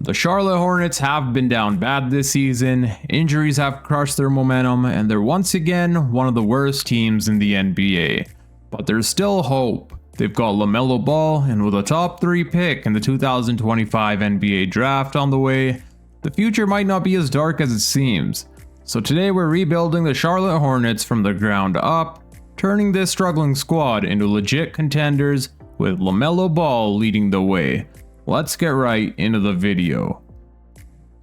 The Charlotte Hornets have been down bad this season, injuries have crushed their momentum, and they're once again one of the worst teams in the NBA. But there's still hope. They've got LaMelo Ball, and with a top 3 pick in the 2025 NBA draft on the way, the future might not be as dark as it seems. So today we're rebuilding the Charlotte Hornets from the ground up, turning this struggling squad into legit contenders with LaMelo Ball leading the way. Let's get right into the video.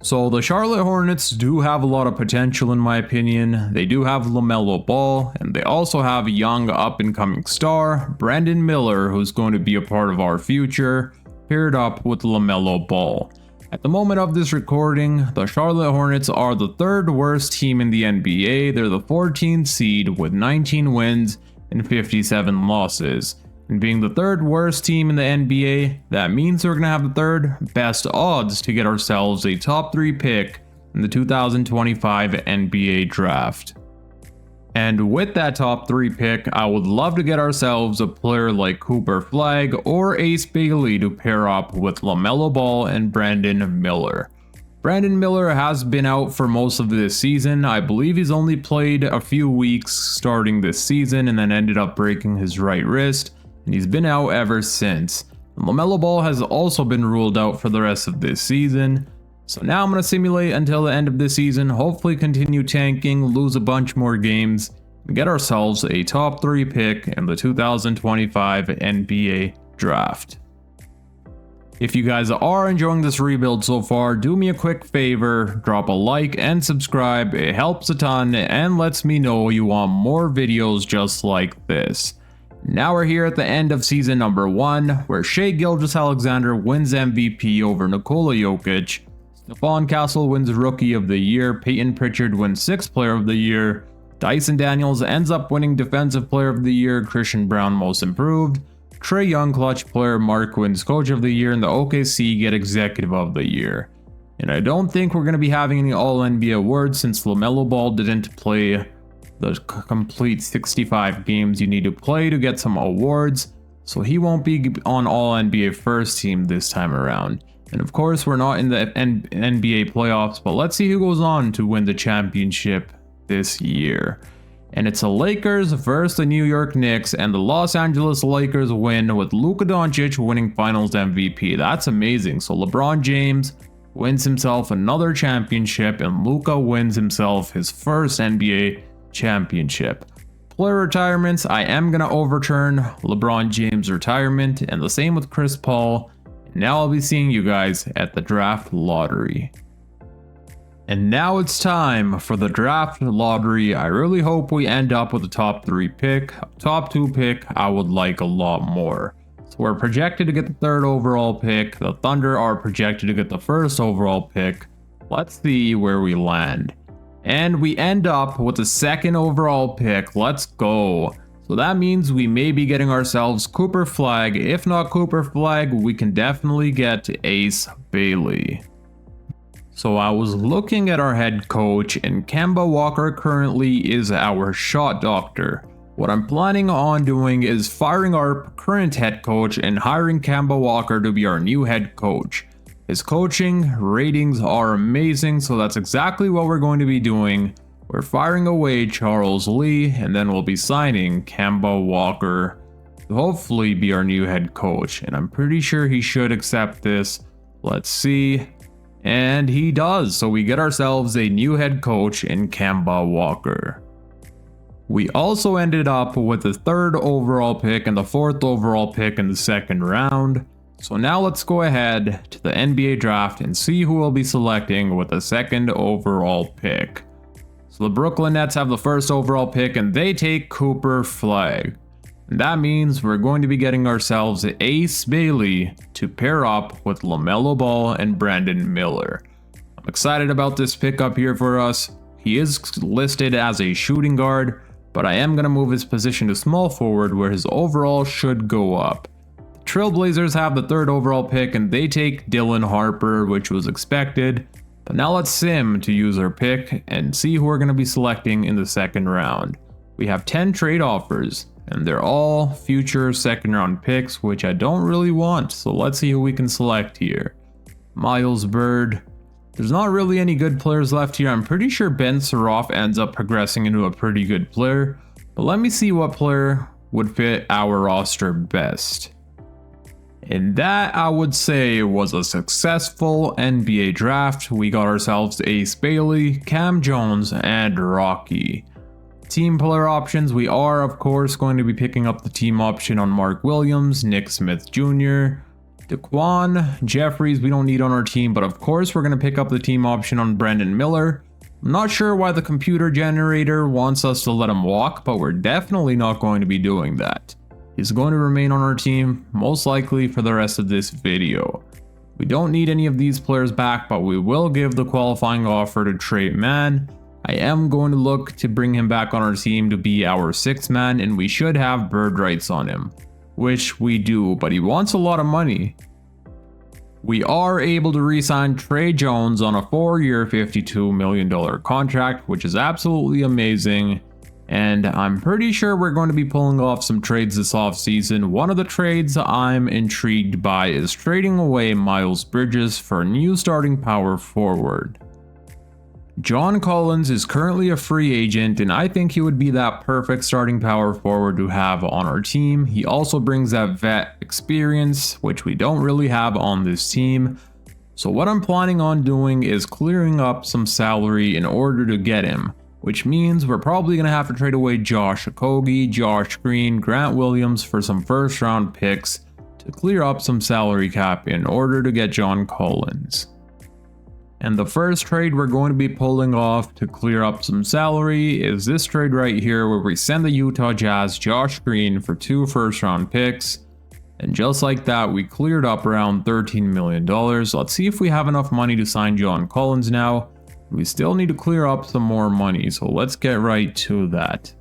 So the Charlotte Hornets do have a lot of potential in my opinion. They do have LaMelo Ball, and they also have a young up-and-coming star, Brandon Miller, who's going to be a part of our future, paired up with LaMelo Ball. At the moment of this recording, the Charlotte Hornets are the 3rd worst team in the NBA. They're the 14th seed with 19 wins and 57 losses. And being the 3rd worst team in the NBA, that means we're going to have the 3rd best odds to get ourselves a top 3 pick in the 2025 NBA draft. And with that top 3 pick, I would love to get ourselves a player like Cooper Flagg or Ace Bailey to pair up with LaMelo Ball and Brandon Miller. Brandon Miller has been out for most of this season. I believe he's only played a few weeks starting this season and then ended up breaking his right wrist, and he's been out ever since. LaMelo Ball has also been ruled out for the rest of this season. So now I'm going to simulate until the end of this season, hopefully continue tanking, lose a bunch more games, and get ourselves a top 3 pick in the 2025 NBA draft. If you guys are enjoying this rebuild so far, do me a quick favor, drop a like and subscribe. It helps a ton and lets me know you want more videos just like this. Now we're here at the end of season number 1, where Shai Gilgeous-Alexander wins MVP over Nikola Jokic, Stephon Castle wins Rookie of the Year, Peyton Pritchard wins 6th Player of the Year, Dyson Daniels ends up winning Defensive Player of the Year, Christian Brown Most Improved, Trae Young Clutch Player, Mark wins Coach of the Year, and the OKC get Executive of the Year. And I don't think we're going to be having any All-NBA awards since LaMelo Ball didn't play the complete 65 games you need to play to get some awards, so he won't be on All-NBA first team this time around. And of course we're not in the NBA playoffs, but let's see who goes on to win the championship this year. And it's the Lakers versus the New York Knicks, and the Los Angeles Lakers win with Luka Doncic winning Finals MVP. That's amazing. So LeBron James wins himself another championship, and Luka wins himself his first NBA championship. Player retirements, I am going to overturn LeBron James' retirement, and the same with Chris Paul. Now I'll be seeing you guys at the draft lottery. And now it's time for the draft lottery. I really hope we end up with a top 3 pick. Top 2 pick, I would like a lot more. So we're projected to get the 3rd overall pick. The Thunder are projected to get the 1st overall pick. Let's see where we land. And we end up with the 2nd overall pick. Let's go. So that means we may be getting ourselves Cooper Flagg. If not Cooper Flagg, we can definitely get Ace Bailey. So I was looking at our head coach, and Kemba Walker currently is our shot doctor. What I'm planning on doing is firing our current head coach and hiring Kemba Walker to be our new head coach. His coaching ratings are amazing, so that's exactly what we're going to be doing. We're firing away Charles Lee, and then we'll be signing Kemba Walker to hopefully be our new head coach. And I'm pretty sure he should accept this. Let's see. And he does, so we get ourselves a new head coach in Kemba Walker. We also ended up with the 3rd overall pick and the 4th overall pick in the 2nd round. So now let's go ahead to the NBA draft and see who we'll be selecting with the 2nd overall pick. So the Brooklyn Nets have the 1st overall pick, and they take Cooper Flagg. And that means we're going to be getting ourselves Ace Bailey to pair up with LaMelo Ball and Brandon Miller. I'm excited about this pickup here for us. He is listed as a shooting guard, but I am going to move his position to small forward where his overall should go up. The Trailblazers have the 3rd overall pick, and they take Dylan Harper, which was expected. But now let's sim to use our pick and see who we're going to be selecting in the 2nd round. We have 10 trade offers, and they're all future 2nd round picks, which I don't really want, so let's see who we can select here. Miles Bird. There's not really any good players left here. I'm pretty sure Ben Saroff ends up progressing into a pretty good player, but let me see what player would fit our roster best. And that, I would say, was a successful NBA draft. We got ourselves Ace Bailey, Cam Jones, and Rocky. Team player options, we are of course going to be picking up the team option on Mark Williams, Nick Smith Jr., Daquan Jeffries we don't need on our team, but of course we're going to pick up the team option on Brandon Miller. I'm not sure why the computer generator wants us to let him walk, but we're definitely not going to be doing that. He's going to remain on our team, most likely for the rest of this video. We don't need any of these players back, but we will give the qualifying offer to Trey Mann. I am going to look to bring him back on our team to be our 6th man, and we should have bird rights on him, which we do, but he wants a lot of money. We are able to re-sign Trey Jones on a 4-year $52 million contract, which is absolutely amazing. And I'm pretty sure we're going to be pulling off some trades this offseason. One of the trades I'm intrigued by is trading away Miles Bridges for a new starting power forward. John Collins is currently a free agent, and I think he would be that perfect starting power forward to have on our team. He also brings that vet experience, which we don't really have on this team. So what I'm planning on doing is clearing up some salary in order to get him, which means we're probably going to have to trade away Josh Okogie, Josh Green, Grant Williams for some first round picks to clear up some salary cap in order to get John Collins. And the first trade we're going to be pulling off to clear up some salary is this trade right here, where we send the Utah Jazz Josh Green for 2 first round picks. And just like that, we cleared up around $13 million. Let's see if we have enough money to sign John Collins now. We still need to clear up some more money, so let's get right to that.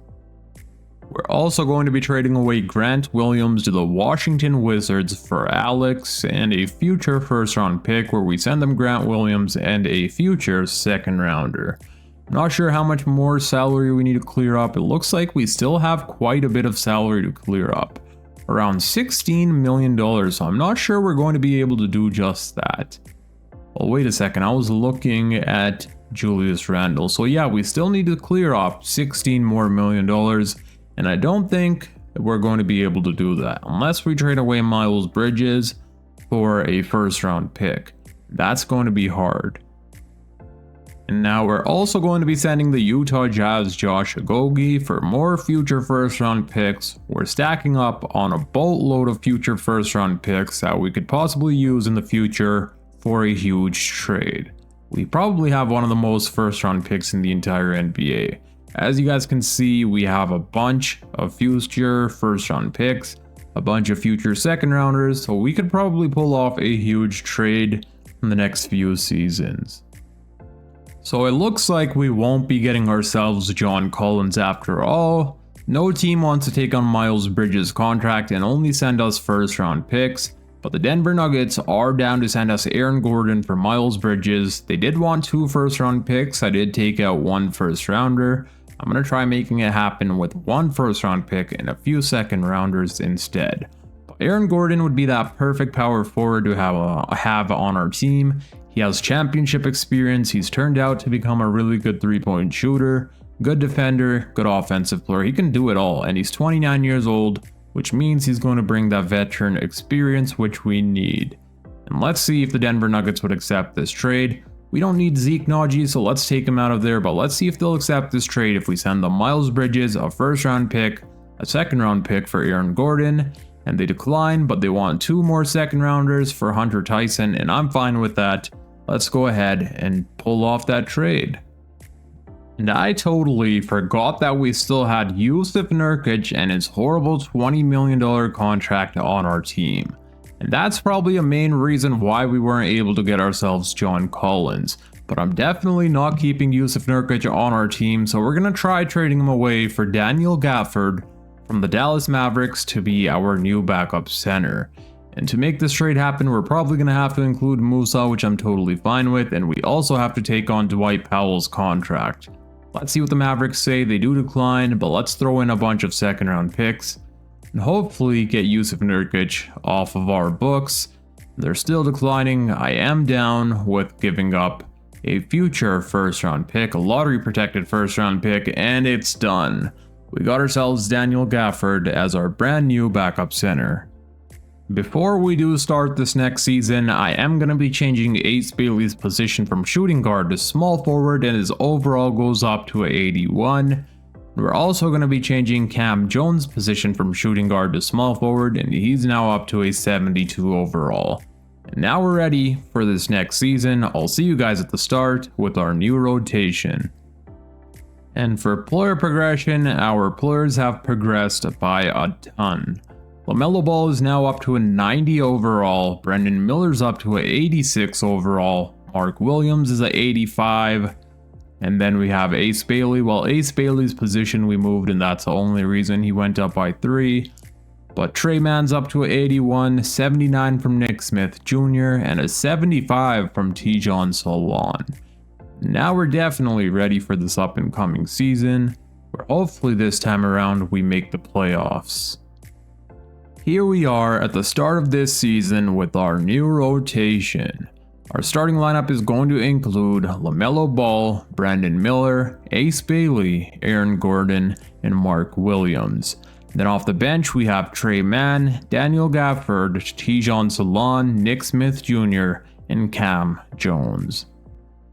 We're also going to be trading away Grant Williams to the Washington Wizards for Alex and a future first round pick, where we send them Grant Williams and a future 2nd rounder. I'm not sure how much more salary we need to clear up. It looks like we still have quite a bit of salary to clear up. Around $16 million, so I'm not sure we're going to be able to do just that. Well, wait a second, I was looking at Julius Randle. So yeah, we still need to clear up $16 million more, and I don't think we're going to be able to do that unless we trade away Miles Bridges for a first round pick. That's going to be hard. And now we're also going to be sending the Utah Jazz Josh Okogie for more future first round picks. We're stacking up on a boatload of future first round picks that we could possibly use in the future for a huge trade. We probably have one of the most first round picks in the entire NBA. As you guys can see, we have a bunch of future first round picks, a bunch of future 2nd rounders, so we could probably pull off a huge trade in the next few seasons. So it looks like we won't be getting ourselves John Collins after all. No team wants to take on Miles Bridges' contract and only send us first round picks. But the Denver Nuggets are down to send us Aaron Gordon for Miles Bridges. They did want 2 first round picks. I did take out 1 first rounder. I'm going to try making it happen with 1 first round pick and a few 2nd rounders instead. But Aaron Gordon would be that perfect power forward to have on our team. He has championship experience. He's turned out to become a really good 3-point shooter, good defender, good offensive player. He can do it all, and he's 29 years old, which means he's going to bring that veteran experience which we need. And let's see if the Denver Nuggets would accept this trade. We don't need Zeke Naji, so let's take him out of there, but let's see if they'll accept this trade if we send them Miles Bridges, a first round pick, a 2nd round pick for Aaron Gordon, and they decline, but they want 2 more 2nd rounders for Hunter Tyson, and I'm fine with that. Let's go ahead and pull off that trade. And I totally forgot that we still had Jusuf Nurkic and his horrible $20 million contract on our team. And that's probably a main reason why we weren't able to get ourselves John Collins. But I'm definitely not keeping Jusuf Nurkic on our team, so we're going to try trading him away for Daniel Gafford from the Dallas Mavericks to be our new backup center. And to make this trade happen, we're probably going to have to include Musa, which I'm totally fine with, and we also have to take on Dwight Powell's contract. Let's see what the Mavericks say. They do decline, but let's throw in a bunch of 2nd round picks and hopefully get Jusuf Nurkic off of our books. They're still declining. I am down with giving up a future first round pick, a lottery protected first round pick, and it's done. We got ourselves Daniel Gafford as our brand new backup center. Before we do start this next season, I am going to be changing Ace Bailey's position from shooting guard to small forward, and his overall goes up to 81. We're also going to be changing Cam Jones' position from shooting guard to small forward, and he's now up to a 72 overall. And now we're ready for this next season. I'll see you guys at the start with our new rotation. And for player progression, our players have progressed by a ton. LaMelo Ball is now up to a 90 overall, Brandon Miller's up to an 86 overall, Mark Williams is at 85, and then we have Ace Bailey. Well, Ace Bailey's position we moved, and that's the only reason he went up by 3. But Trey Mann's up to an 81, 79 from Nick Smith Jr., and a 75 from Tijon Solon. Now we're definitely ready for this up and coming season, where hopefully this time around we make the playoffs. Here we are at the start of this season with our new rotation. Our starting lineup is going to include LaMelo Ball, Brandon Miller, Ace Bailey, Aaron Gordon, and Mark Williams. Then off the bench we have Trey Mann, Daniel Gafford, Tijon Solon, Nick Smith Jr., and Cam Jones.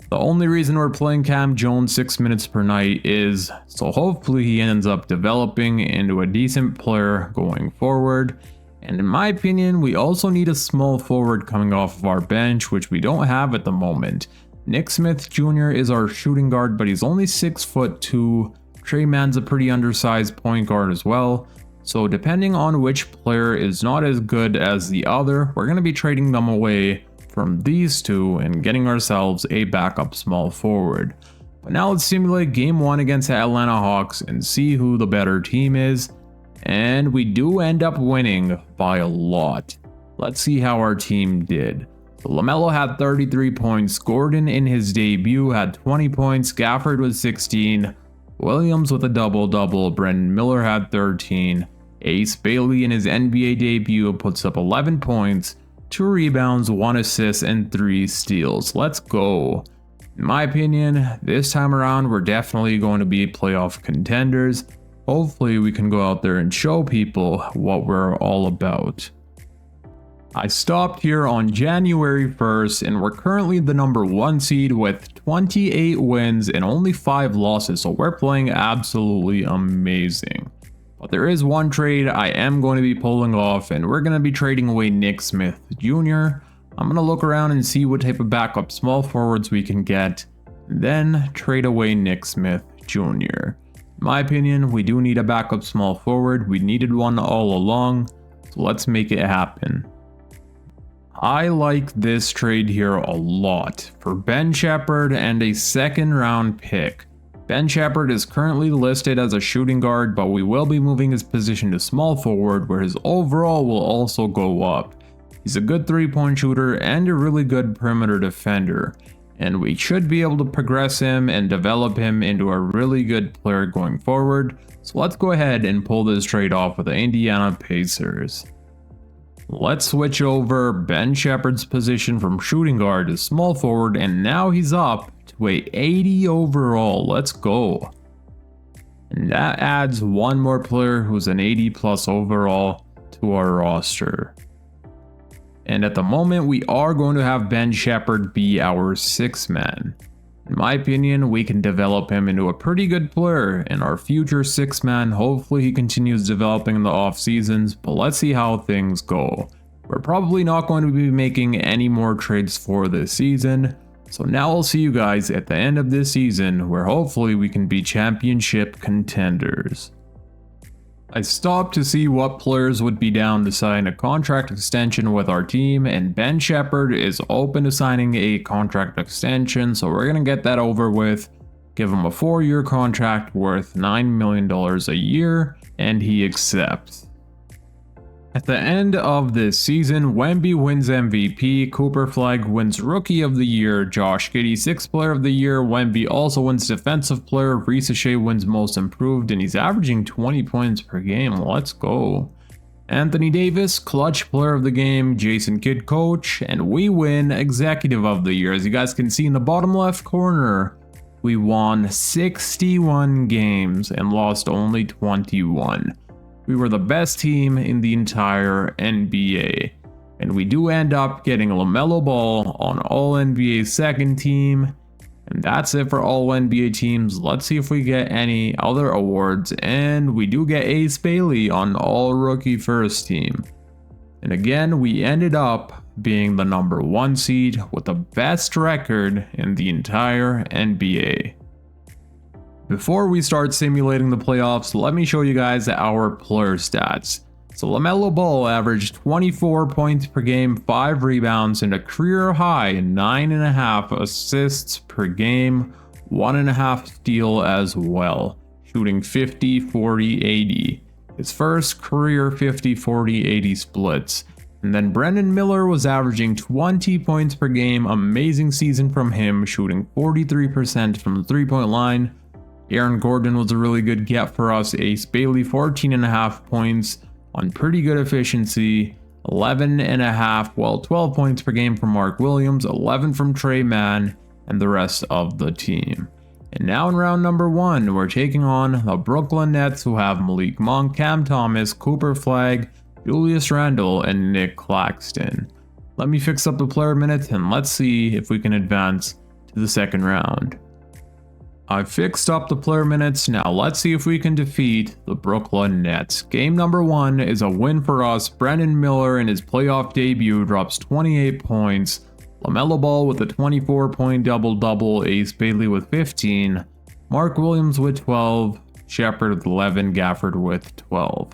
The only reason we're playing Cam Jones 6 minutes per night is so hopefully he ends up developing into a decent player going forward. And in my opinion, we also need a small forward coming off of our bench, which we don't have at the moment. Nick Smith Jr. is our shooting guard, but he's only 6'2". Trey Mann's a pretty undersized point guard as well. So depending on which player is not as good as the other, we're going to be trading them away from these two and getting ourselves a backup small forward. But now let's simulate game 1 against the Atlanta Hawks and see who the better team is. And we do end up winning by a lot. Let's see how our team did. So LaMelo had 33 points, Gordon in his debut had 20 points, Gafford was 16, Williams with a double-double, Brandon Miller had 13, Ace Bailey in his NBA debut puts up 11 points, 2 rebounds, 1 assist, and 3 steals. Let's go. In my opinion, this time around, we're definitely going to be playoff contenders. Hopefully, we can go out there and show people what we're all about. I stopped here on January 1st, and we're currently the number 1 seed with 28 wins and only 5 losses, so we're playing absolutely amazing. But there is one trade I am going to be pulling off, and we're going to be trading away Nick Smith Jr. I'm going to look around and see what type of backup small forwards we can get, then trade away Nick Smith Jr. In my opinion, we do need a backup small forward. We needed one all along, so let's make it happen. I like this trade here a lot for Ben Shepherd and a 2nd round pick. Ben Shepherd is currently listed as a shooting guard, but we will be moving his position to small forward where his overall will also go up. He's a good 3-point shooter and a really good perimeter defender, and we should be able to progress him and develop him into a really good player going forward. So let's go ahead and pull this trade off with the Indiana Pacers. Let's switch over Ben Shepherd's position from shooting guard to small forward, and now he's up to a 80 overall. Let's go. And that adds one more player who's an 80 plus overall to our roster. And at the moment, we are going to have Ben Shepherd be our 6th man. In my opinion, we can develop him into a pretty good player in our future 6th man. Hopefully he continues developing in the off seasons, but let's see how things go. We're probably not going to be making any more trades for this season. So now I'll see you guys at the end of this season where hopefully we can be championship contenders. I stopped to see what players would be down to sign a contract extension with our team, and Ben Shepherd is open to signing a contract extension, so we're going to get that over with, give him a 4-year contract worth $9 million a year, and he accepts. At the end of this season, Wemby wins MVP, Cooper Flag wins Rookie of the Year, Josh Giddey 6th Player of the Year, Wemby also wins Defensive Player, Risa Shea wins Most Improved, and he's averaging 20 points per game. Let's go. Anthony Davis, clutch player of the game, Jason Kidd coach, and we win executive of the year. As you guys can see in the bottom left corner, we won 61 games and lost only 21. We were the best team in the entire NBA. And we do end up getting LaMelo Ball on All NBA second team. And that's it for All NBA teams. Let's see if we get any other awards. And we do get Ace Bailey on All Rookie first team. And again, we ended up being the number 1 seed with the best record in the entire NBA. Before we start simulating the playoffs, let me show you guys our player stats. So LaMelo Ball averaged 24 points per game, 5 rebounds, and a career high 9.5 assists per game, 1.5 steal as well, shooting 50-40-80. His first career 50-40-80 splits. And then Brandon Miller was averaging 20 points per game, amazing season from him, shooting 43% from the 3-point line. Aaron Gordon was a really good get for us. Ace Bailey 14.5 points on pretty good efficiency, 12 points per game from Mark Williams, 11 from Trey Mann, and the rest of the team. And now in round number 1, we're taking on the Brooklyn Nets, who have Malik Monk, Cam Thomas, Cooper Flagg, Julius Randle, and Nick Claxton. Let me fix up the player minutes and let's see if we can advance to the second round. I fixed up the player minutes, now let's see if we can defeat the Brooklyn Nets. Game number 1 is a win for us. Brandon Miller in his playoff debut drops 28 points. LaMelo Ball with a 24-point double-double, Ace Bailey with 15, Mark Williams with 12, Shepard with 11, Gafford with 12.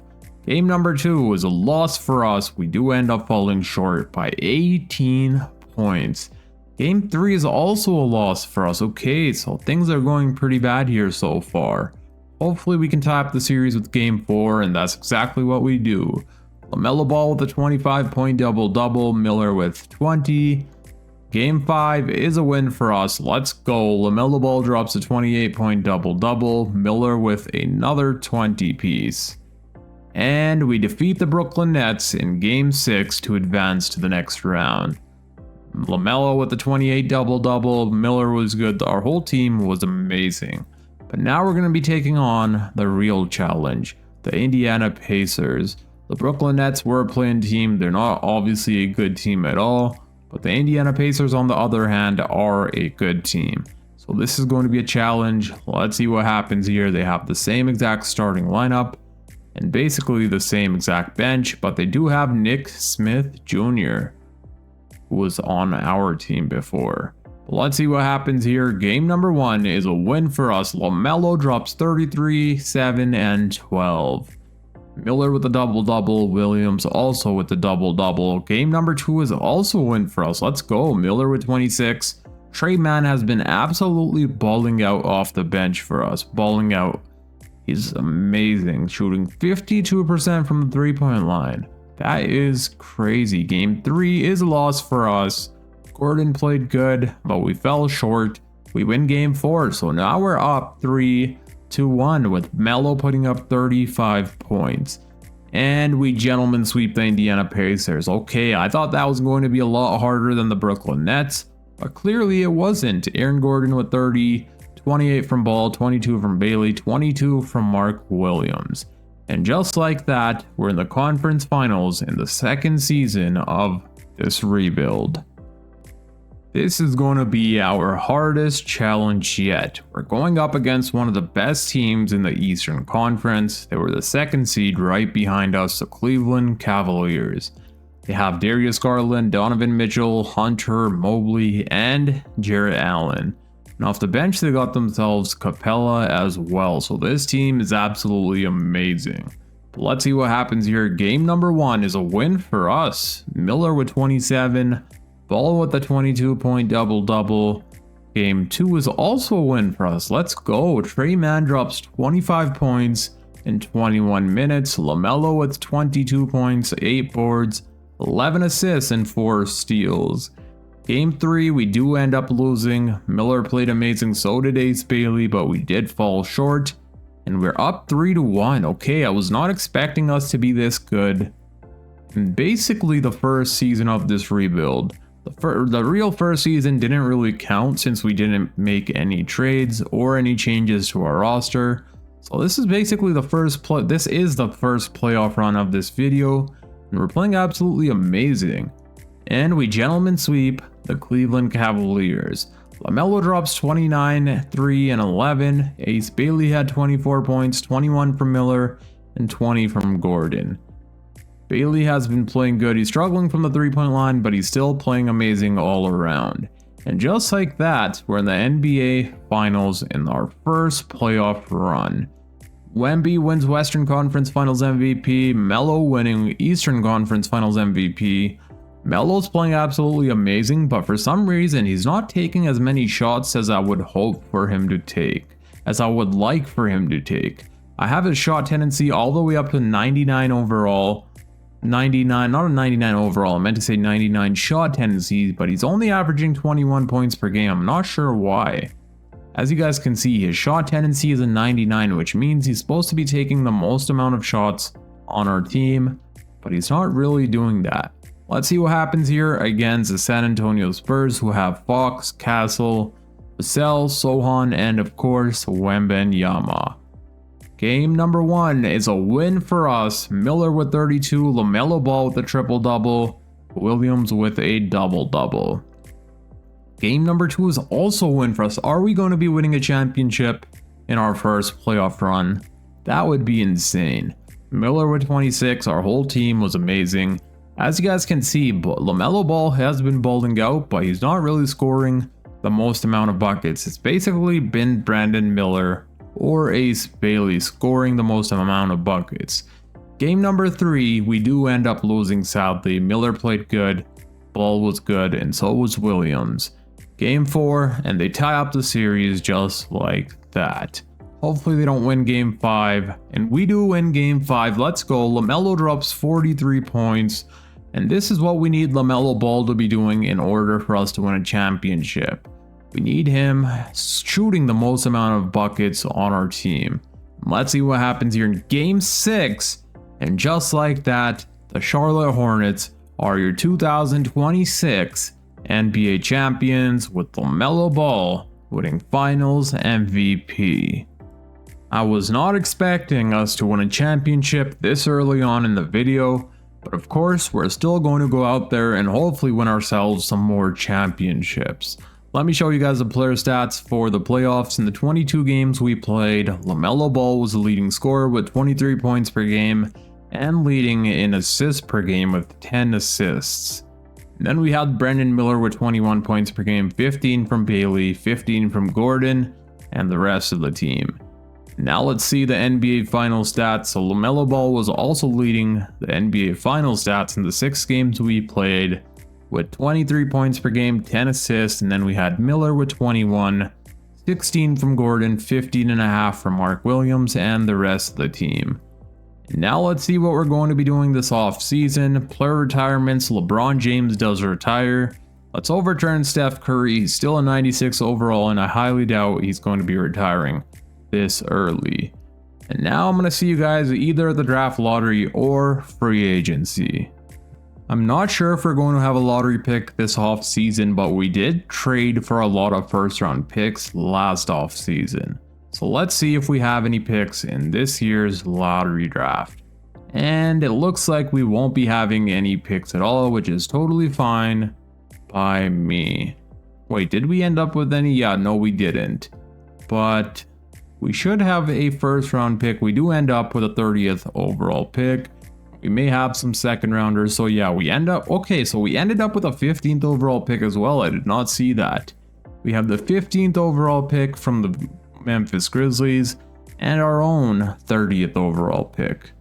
Game number 2 was a loss for us. We do end up falling short by 18 points. Game 3 is also a loss for us. Okay, so things are going pretty bad here so far. Hopefully we can tie up the series with Game 4, and that's exactly what we do. LaMelo Ball with a 25-point double-double, Miller with 20. Game 5 is a win for us. Let's go. LaMelo Ball drops a 28-point double-double, Miller with another 20 piece. And we defeat the Brooklyn Nets in Game 6 to advance to the next round. LaMelo with the 28 double-double, Miller was good, our whole team was amazing. But now we're going to be taking on the real challenge, the Indiana Pacers. The Brooklyn Nets were a playing team, they're not obviously a good team at all, but the Indiana Pacers on the other hand are a good team. So this is going to be a challenge, let's see what happens here. They have the same exact starting lineup, and basically the same exact bench, but they do have Nick Smith Jr., who was on our team before. But let's see what happens here. Game number 1 is a win for us. LaMelo drops 33, 7, and 12. Miller with the double-double, Williams also with the double-double. Game number 2 is also a win for us. Let's go. Miller with 26. Trey Mann has been absolutely balling out off the bench for us. Balling out. He's amazing, shooting 52% from the 3-point line. That is crazy. Game 3 is a loss for us. Gordon played good, but we fell short. We win Game 4, so now we're up 3-1 with Melo putting up 35 points. And we gentlemen sweep the Indiana Pacers. Okay, I thought that was going to be a lot harder than the Brooklyn Nets, but clearly it wasn't. Aaron Gordon with 30, 28 from Ball, 22 from Bailey, 22 from Mark Williams. And just like that, we're in the conference finals in the second season of this rebuild. This is going to be our hardest challenge yet. We're going up against one of the best teams in the Eastern Conference. They were the second seed right behind us, the Cleveland Cavaliers. They have Darius Garland, Donovan Mitchell, Hunter, Mobley, and Jarrett Allen. And off the bench, they got themselves Capella as well. So this team is absolutely amazing. But let's see what happens here. Game number 1 is a win for us. Miller with 27. Ball with a 22-point double-double. Game 2 is also a win for us. Let's go. Trey Mann drops 25 points in 21 minutes. LaMelo with 22 points, 8 boards, 11 assists, and 4 steals. Game 3, we do end up losing. Miller played amazing, so did Ace Bailey, but we did fall short. And we're up 3-1. Okay, I was not expecting us to be this good. And basically the first season of this rebuild. The real first season didn't really count since we didn't make any trades or any changes to our roster. So this is basically the first playoff run of this video, and we're playing absolutely amazing. And we gentlemen sweep the Cleveland Cavaliers. LaMelo drops 29, 3, and 11. Ace Bailey had 24 points, 21 from Miller, and 20 from Gordon. Bailey has been playing good. He's struggling from the three-point line, but he's still playing amazing all around. And just like that, we're in the NBA Finals in our first playoff run. Wemby wins Western Conference Finals MVP, Melo winning Eastern Conference Finals MVP. Melo's playing absolutely amazing, but for some reason he's not taking as many shots as I would hope for him to take, as I would like for him to take. I have his shot tendency all the way up to 99 overall. 99, not a 99 overall, I meant to say 99 shot tendencies, but he's only averaging 21 points per game. I'm not sure why. As you guys can see, his shot tendency is a 99, which means he's supposed to be taking the most amount of shots on our team, but he's not really doing that. Let's see what happens here against the San Antonio Spurs, who have Fox, Castle, Vassell, Sohan, and of course Wembanyama. Game number 1 is a win for us. Miller with 32, LaMelo Ball with a triple-double, Williams with a double-double. Game number 2 is also a win for us. Are we going to be winning a championship in our first playoff run? That would be insane. Miller with 26, our whole team was amazing. As you guys can see, LaMelo Ball has been balling out, but he's not really scoring the most amount of buckets. It's basically been Brandon Miller or Ace Bailey scoring the most amount of buckets. Game number 3, we do end up losing sadly. Miller played good, Ball was good, and so was Williams. Game 4, and they tie up the series just like that. Hopefully they don't win game 5, and we do win game 5. Let's go. LaMelo drops 43 points, and this is what we need LaMelo Ball to be doing in order for us to win a championship. We need him shooting the most amount of buckets on our team. Let's see what happens here in game 6. And just like that, the Charlotte Hornets are your 2026 NBA champions with LaMelo Ball winning Finals MVP. I was not expecting us to win a championship this early on in the video, but of course we're still going to go out there and hopefully win ourselves some more championships. Let me show you guys the player stats for the playoffs. In the 22 games we played, LaMelo Ball was the leading scorer with 23 points per game and leading in assists per game with 10 assists. Then we had Brandon Miller with 21 points per game, 15 from Bailey, 15 from Gordon, and the rest of the team. Now let's see the NBA Finals stats. So LaMelo Ball was also leading the NBA Finals stats in the 6 games we played, with 23 points per game, 10 assists, and then we had Miller with 21, 16 from Gordon, 15.5 from Mark Williams, and the rest of the team. Now let's see what we're going to be doing this off season. Player retirements. LeBron James does retire. Let's overturn Steph Curry. He's still a 96 overall, and I highly doubt he's going to be retiring this early. And now I'm going to see you guys either at the draft lottery or free agency. I'm not sure if we're going to have a lottery pick this off season, but we did trade for a lot of first round picks last off season. So let's see if we have any picks in this year's lottery draft. And it looks like we won't be having any picks at all, which is totally fine by me. Wait, did we end up with any? Yeah, no we didn't. But we should have a first round pick. We do end up with a 30th overall pick. We may have some second rounders. So yeah, we ended up with a 15th overall pick as well. I did not see that. We have the 15th overall pick from the Memphis Grizzlies and our own 30th overall pick.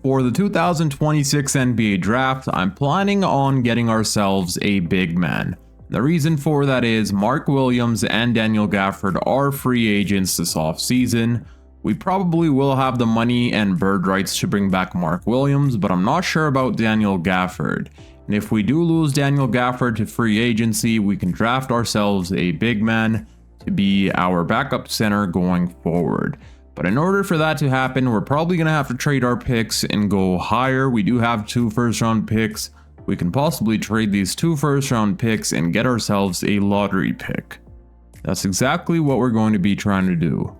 For the 2026 NBA draft, I'm planning on getting ourselves a big man. The reason for that is Mark Williams and Daniel Gafford are free agents this offseason. We probably will have the money and bird rights to bring back Mark Williams, but I'm not sure about Daniel Gafford. And if we do lose Daniel Gafford to free agency, we can draft ourselves a big man to be our backup center going forward. But in order for that to happen, we're probably going to have to trade our picks and go higher. We do have 2 first-round picks. We can possibly trade these 2 first-round picks and get ourselves a lottery pick. That's exactly what we're going to be trying to do.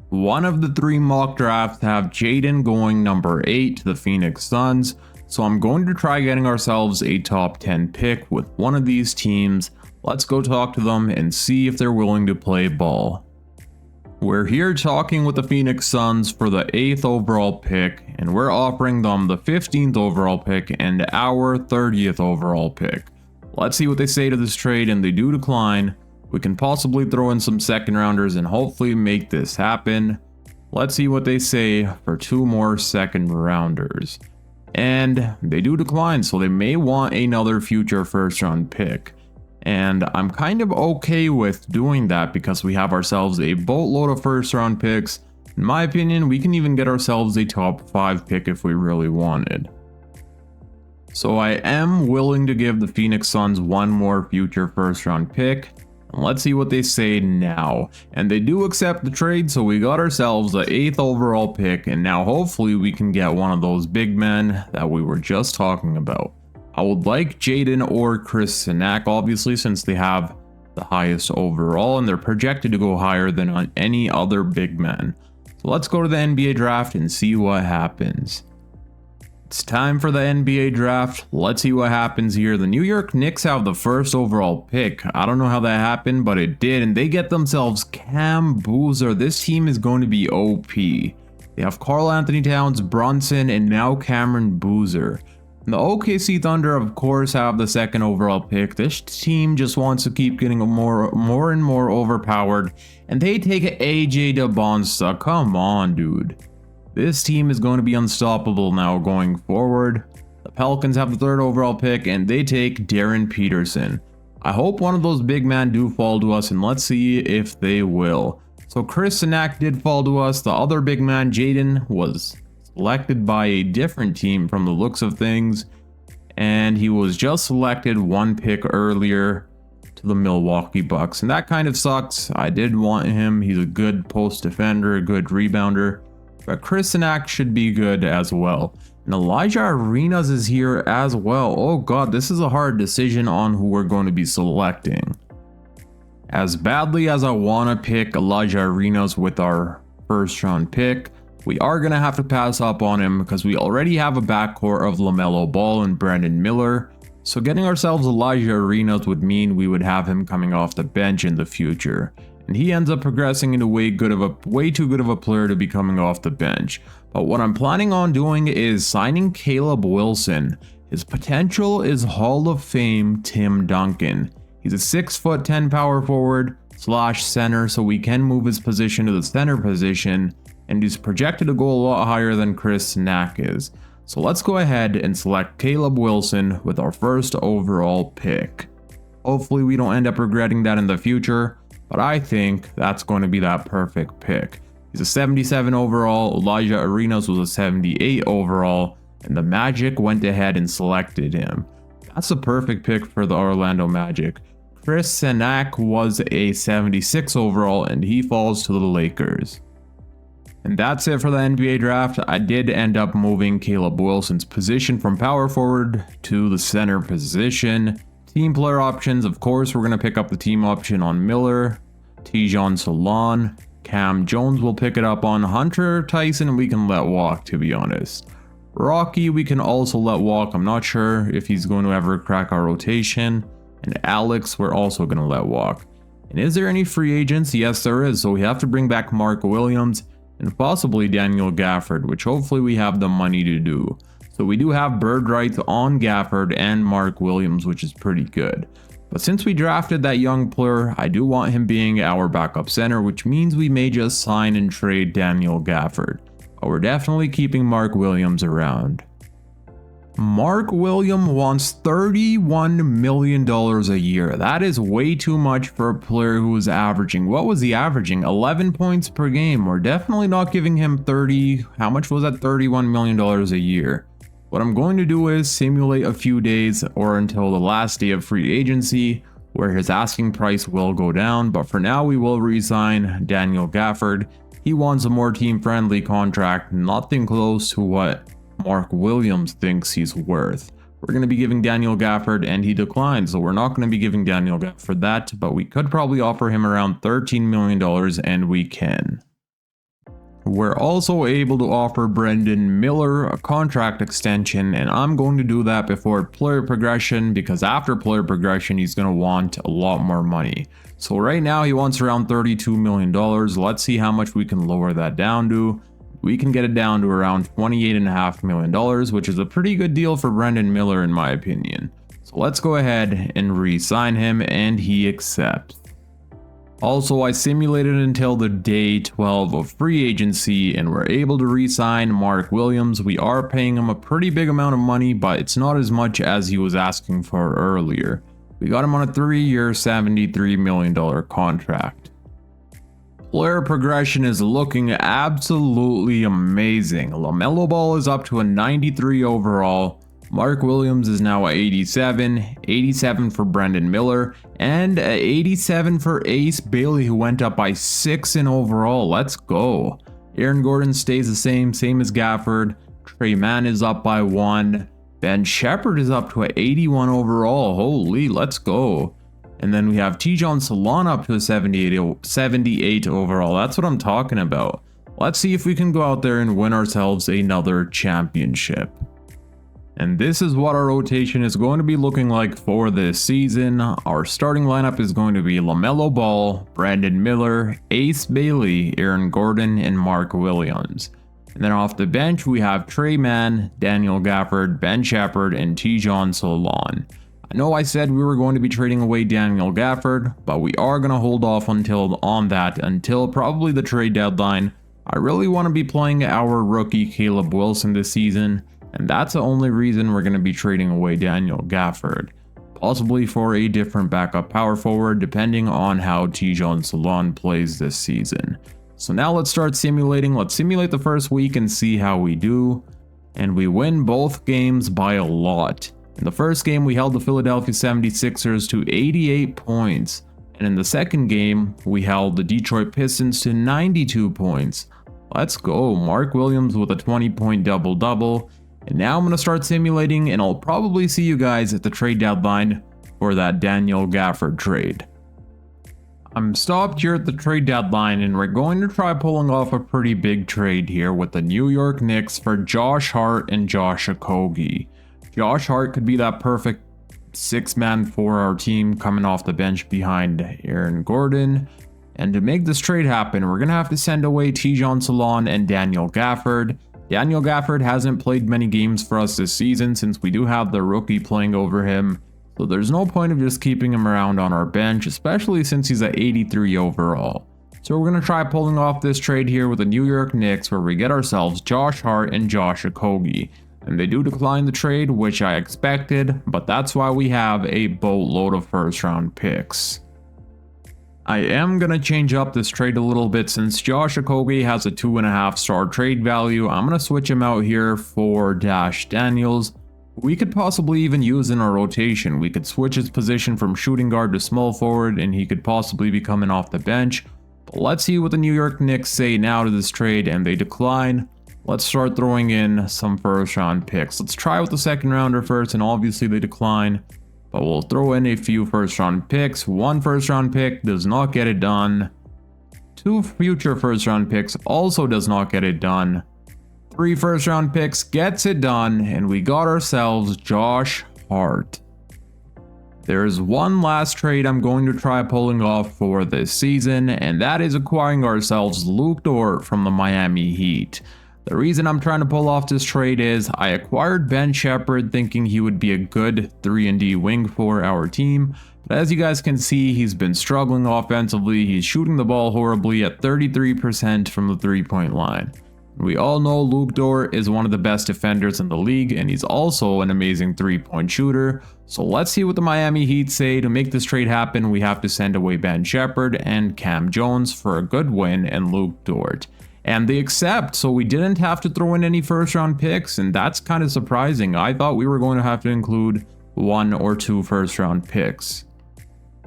One of the 3 mock drafts have Jaden going number 8 to the Phoenix Suns, so I'm going to try getting ourselves a top 10 pick with one of these teams. Let's go talk to them and see if they're willing to play ball. We're here talking with the Phoenix Suns for the 8th overall pick, and we're offering them the 15th overall pick and our 30th overall pick. Let's see what they say to this trade, and they do decline. We can possibly throw in some second rounders and hopefully make this happen. Let's see what they say for 2 more second rounders. And they do decline, so they may want another future first round pick. And I'm kind of okay with doing that because we have ourselves a boatload of first round picks. In my opinion, we can even get ourselves a top 5 pick if we really wanted. So I am willing to give the Phoenix Suns one more future first round pick. Let's see what they say now. And they do accept the trade, so we got ourselves the 8th overall pick, and now hopefully we can get one of those big men that we were just talking about. I would like Jaden or Chris Sinak, obviously, since they have the highest overall and they're projected to go higher than on any other big men. So let's go to the NBA draft and see what happens. It's time for the NBA draft. Let's see what happens here. The New York Knicks have the 1st overall pick. I don't know how that happened, but it did, and they get themselves Cam Boozer. This team is going to be OP. They have Karl Anthony Towns, Brunson, and now Cameron Boozer. The OKC Thunder, of course, have the 2nd overall pick. This team just wants to keep getting more and more overpowered, and they take AJ DeBonsta. Come on, dude. This team is going to be unstoppable now going forward. The Pelicans have the 3rd overall pick, and they take Darren Peterson. I hope one of those big men do fall to us, and let's see if they will. So Chris Sinak did fall to us. The other big man, Jaden, was selected by a different team from the looks of things, and he was just selected 1 pick earlier to the Milwaukee Bucks, and that kind of sucks. I did want him. He's a good post defender, a good rebounder, but Chris Sinak should be good as well. And Elijah Arenas is here as well. Oh god, this is a hard decision on who we're going to be selecting. As badly as I want to pick Elijah Arenas with our 1st round pick, we are going to have to pass up on him because we already have a backcourt of LaMelo Ball and Brandon Miller. So getting ourselves Elijah Arenas would mean we would have him coming off the bench in the future. And he ends up progressing into way too good of a player to be coming off the bench. But what I'm planning on doing is signing Caleb Wilson. His potential is Hall of Fame Tim Duncan. He's a 6'10" power forward / center, so we can move his position to the center position, and he's projected to go a lot higher than Chris Sinak is. So let's go ahead and select Caleb Wilson with our 1st overall pick. Hopefully we don't end up regretting that in the future, but I think that's going to be that perfect pick. He's a 77 overall, Elijah Arenas was a 78 overall, and the Magic went ahead and selected him. That's a perfect pick for the Orlando Magic. Chris Sinak was a 76 overall, and he falls to the Lakers. And that's it for the NBA draft. I did end up moving Caleb Wilson's position from power forward to the center position. Team player options, of course, we're going to pick up the team option on Miller, Tijon Solon, Cam Jones will pick it up on Hunter Tyson, we can let walk, to be honest. Rocky we can also let walk. I'm not sure if he's going to ever crack our rotation. And Alex we're also going to let walk. And is there any free agents? Yes, there is. So we have to bring back Mark Williams and possibly Daniel Gafford, which hopefully we have the money to do. So we do have bird rights on Gafford and Mark Williams, which is pretty good. But since we drafted that young player, I do want him being our backup center, which means we may just sign and trade Daniel Gafford. But we're definitely keeping Mark Williams around. Mark Williams wants $31 million a year. That is way too much for a player who is averaging, what was he averaging? 11 points per game. We're definitely not giving him how much was that? $31 million a year. What I'm going to do is simulate a few days or until the last day of free agency where his asking price will go down, but for now we will re-sign Daniel Gafford. He wants a more team-friendly contract, nothing close to what Mark Williams thinks he's worth. We're going to be giving Daniel Gafford, and he declined, so we're not going to be giving Daniel Gafford that, but we could probably offer him around $13 million, and we can. We're also able to offer Brandon Miller a contract extension, and I'm going to do that before player progression, because after player progression he's going to want a lot more money. So right now he wants around $32 million. Let's see how much we can lower that down to. We can get it down to around $28.5 million, which is a pretty good deal for Brandon Miller in my opinion. So let's go ahead and re-sign him, and he accepts. Also, I simulated until the day 12 of free agency, and we're able to re-sign Mark Williams. We are paying him a pretty big amount of money, but it's not as much as he was asking for earlier. We got him on a 3-year, $73 million contract. Player progression is looking absolutely amazing. LaMelo Ball is up to a 93 overall. Mark Williams is now at 87, 87 for Brandon Miller, and 87 for Ace Bailey, who went up by 6 in overall. Let's go. Aaron Gordon stays the same as Gafford. Trey Mann is up by 1. Ben Shepherd is up to an 81 overall. Holy, let's go. And then we have Tijon Salon up to a 78 overall. That's what I'm talking about. Let's see if we can go out there and win ourselves another championship. And this is what our rotation is going to be looking like for this season. Our starting lineup is going to be LaMelo Ball, Brandon Miller, Ace Bailey, Aaron Gordon, and Mark Williams. And then off the bench, we have Trey Mann, Daniel Gafford, Ben Shepherd, and Tijon Salon. I know I said we were going to be trading away Daniel Gafford, but we are going to hold off until probably the trade deadline. I really want to be playing our rookie Caleb Wilson this season, and that's the only reason we're going to be trading away Daniel Gafford, possibly for a different backup power forward depending on how Tijon Salon plays this season. So now let's start simulating. Let's simulate the first week and see how we do. And we win both games by a lot. In the first game, we held the Philadelphia 76ers to 88 points. And in the second game, we held the Detroit Pistons to 92 points. Let's go. Mark Williams with a 20-point double-double. And now I'm going to start simulating, and I'll probably see you guys at the trade deadline for that Daniel Gafford trade. I'm stopped here at the trade deadline, and we're going to try pulling off a pretty big trade here with the New York Knicks for Josh Hart and Josh Okogie. Josh Hart could be that perfect 6-man for our team coming off the bench behind Aaron Gordon. And to make this trade happen, we're going to have to send away Tijon Salon and Daniel Gafford. Daniel Gafford hasn't played many games for us this season since we do have the rookie playing over him. So there's no point of just keeping him around on our bench, especially since he's at 83 overall. So we're going to try pulling off this trade here with the New York Knicks, where we get ourselves Josh Hart and Josh Okogie. And they do decline the trade, which I expected, but that's why we have a boatload of first round picks. I am going to change up this trade a little bit since Josh Okogie has a 2.5-star trade value. I'm going to switch him out here for Dash Daniels. We could possibly even use in our rotation. We could switch his position from shooting guard to small forward, and he could possibly be coming off the bench. But let's see what the New York Knicks say now to this trade, and they decline. Let's start throwing in some first round picks. Let's try with the second rounder first, and obviously they decline. But we'll throw in a few first round picks. 1 first round pick does not get it done. 2 future first round picks also does not get it done. 3 first round picks gets it done, and we got ourselves Josh Hart. There's one last trade I'm going to try pulling off for this season, and that is acquiring ourselves Luke Dort from the Miami Heat. The reason I'm trying to pull off this trade is I acquired Ben Shepherd thinking he would be a good 3-and-D wing for our team, but as you guys can see, he's been struggling offensively. He's shooting the ball horribly at 33% from the 3-point line. We all know Luke Dort is one of the best defenders in the league, and he's also an amazing 3-point shooter. So let's see what the Miami Heat say. To make this trade happen, we have to send away Ben Shepherd and Cam Jones for a good win and Luke Dort. And they accept, so we didn't have to throw in any first round picks, and that's kind of surprising. I thought we were going to have to include 1 or 2 first round picks.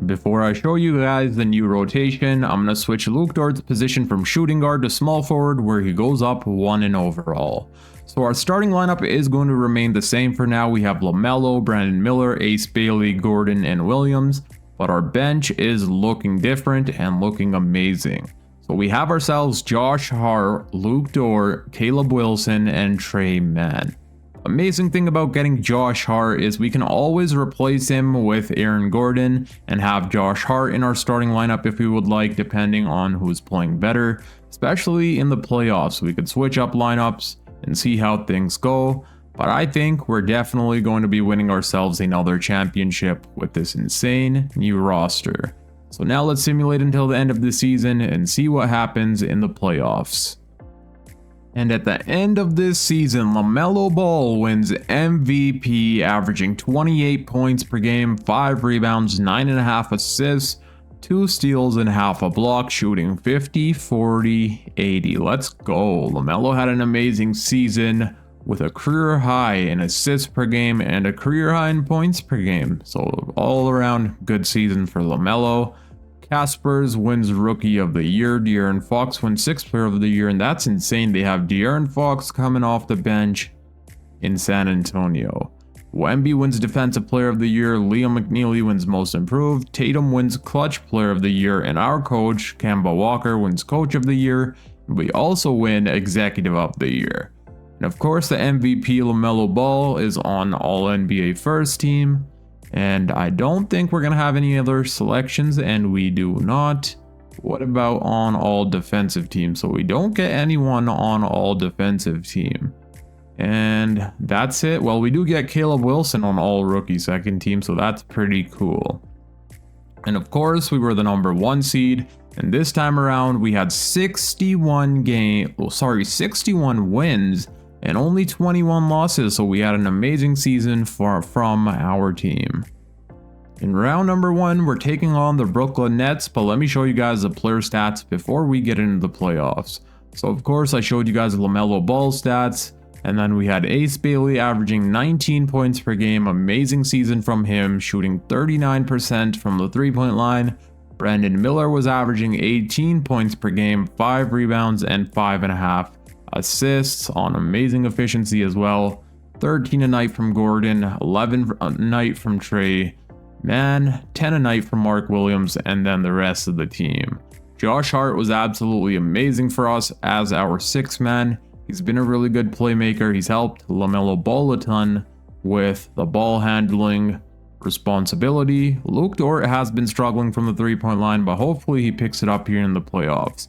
Before I show you guys the new rotation, I'm going to switch Luke Dort's position from shooting guard to small forward, where he goes up 1 in overall. So our starting lineup is going to remain the same for now. We have LaMelo, Brandon Miller, Ace Bailey, Gordon, and Williams. But our bench is looking different and looking amazing. So we have ourselves Josh Hart, Luke Dort, Caleb Wilson, and Trey Mann. Amazing thing about getting Josh Hart is we can always replace him with Aaron Gordon and have Josh Hart in our starting lineup if we would like, depending on who's playing better, especially in the playoffs. We could switch up lineups and see how things go, but I think we're definitely going to be winning ourselves another championship with this insane new roster. So now let's simulate until the end of the season and see what happens in the playoffs. And at the end of this season, LaMelo Ball wins MVP, averaging 28 points per game, 5 rebounds, 9.5 assists, 2 steals, and half a block, shooting 50, 40, 80. Let's go. LaMelo had an amazing season with a career high in assists per game and a career high in points per game. So all around good season for LaMelo. Caspers wins Rookie of the Year. De'Aaron Fox wins 6th Player of the Year, and that's insane. They have De'Aaron Fox coming off the bench in San Antonio. Wemby wins Defensive Player of the Year. Liam McNeely wins Most Improved. Tatum wins Clutch Player of the Year, and our coach, Kemba Walker, wins Coach of the Year. We also win Executive of the Year. And of course, the MVP LaMelo Ball is on All-NBA First Team. And I don't think we're going to have any other selections, and we do not. What about on All Defensive Team? So we don't get anyone on All Defensive Team. And that's it. Well, we do get Caleb Wilson on All Rookie Second Team, so that's pretty cool. And of course, we were the #1 seed. And this time around, we had 61 wins and only 21 losses, so we had an amazing season from our team. In round #1, we're taking on the Brooklyn Nets, but let me show you guys the player stats before we get into the playoffs. So of course, I showed you guys LaMelo Ball stats, and then we had Ace Bailey averaging 19 points per game, amazing season from him, shooting 39% from the 3-point line. Brandon Miller was averaging 18 points per game, 5 rebounds, and 5.5 assists on amazing efficiency as well. 13 a night from Gordon, 11 a night from Trey Mann, 10 a night from Mark Williams, and then the rest of the team. Josh Hart was absolutely amazing for us as our 6th man. He's been a really good playmaker. He's helped LaMelo Ball a ton with the ball handling responsibility. Luke Dort has been struggling from the 3-point line, but hopefully he picks it up here in the playoffs.